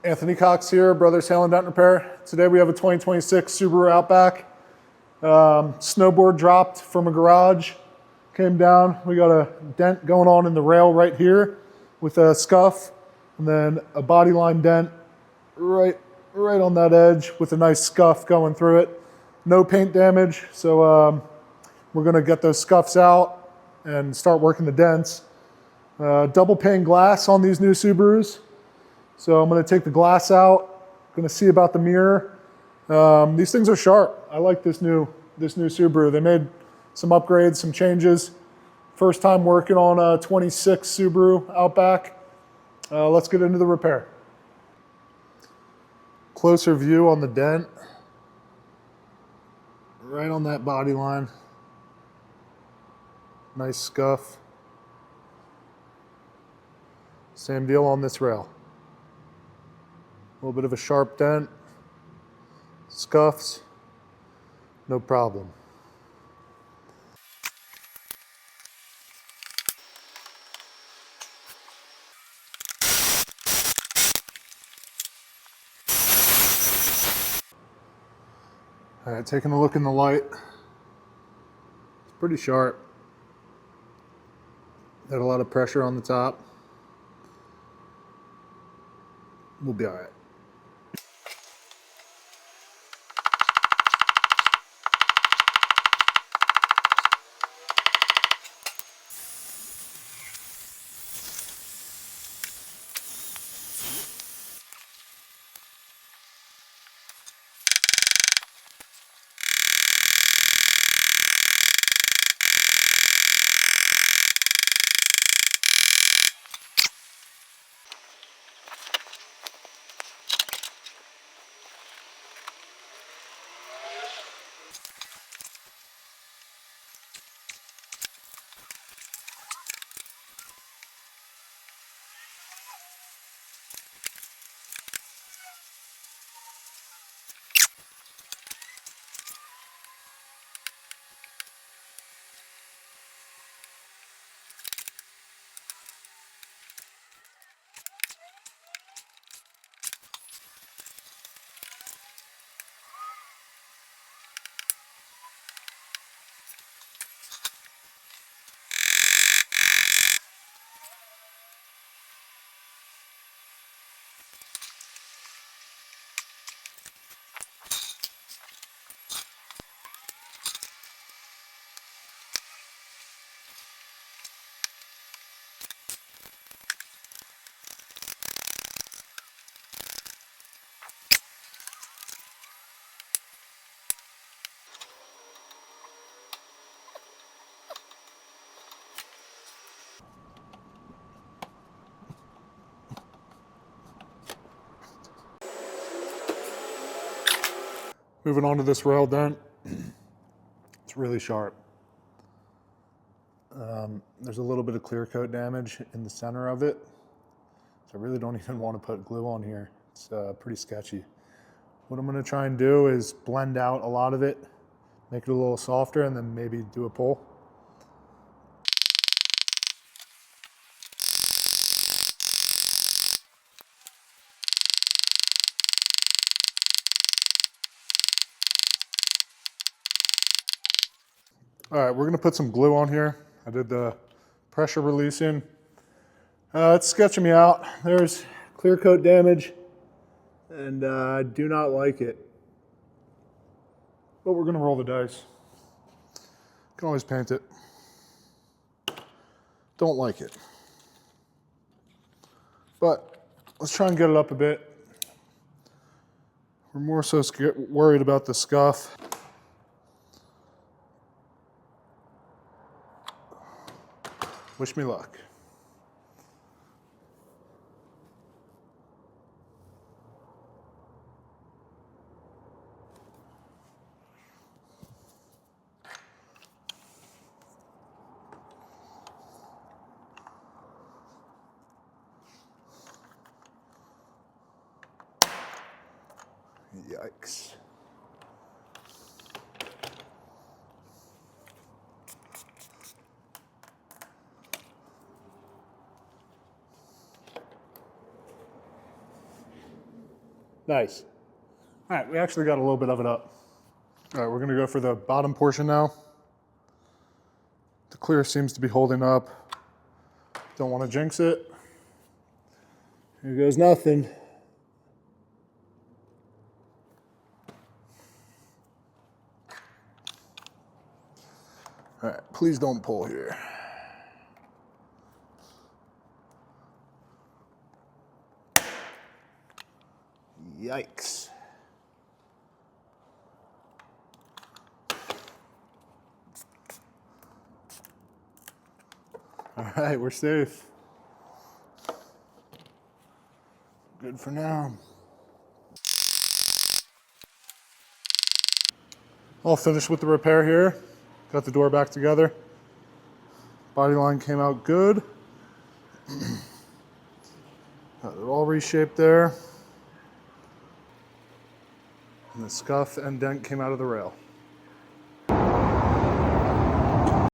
Anthony Cox here, Brothers Hail and Dent Repair. Today we have a 2026 Subaru Outback. Snowboard dropped from a garage, came down. We got a dent going on in the rail right here with a scuff, and then a body line dent right on that edge with a nice scuff going through it. No paint damage, so we're gonna get those scuffs out and start working the dents. Double pane glass on these new Subarus. So I'm gonna take the glass out, gonna see about the mirror. These things are sharp. I like this new Subaru. They made some upgrades, some changes. First time working on a 26 Subaru Outback. Let's get into the repair. Closer view on the dent. Right on that body line. Nice scuff. Same deal on this rail. A little bit of a sharp dent, scuffs, no problem. All right, taking a look in the light. It's pretty sharp. Got a lot of pressure on the top. We'll be all right. Moving on to this rail dent. It's really sharp. There's a little bit of clear coat damage in the center of it. So I really don't even want to put glue on here. It's pretty sketchy. What I'm gonna try and do is blend out a lot of it, make it a little softer, and then maybe do a pull. All right, we're gonna put some glue on here. I did the pressure releasing. It's sketching me out. There's clear coat damage, and I do not like it. But we're gonna roll the dice. Can always paint it. Don't like it. But let's try and get it up a bit. We're more so worried about the scuff. Wish me luck. Yikes. Nice. All right, we actually got a little bit of it up. All right, we're gonna go for the bottom portion now. The clear seems to be holding up. Don't wanna jinx it. Here goes nothing. All right, please don't pull here. Yikes. All right, we're safe. Good for now. All finished with the repair here. Got the door back together. Body line came out good. Got it all reshaped there. And the scuff and dent came out of the rail.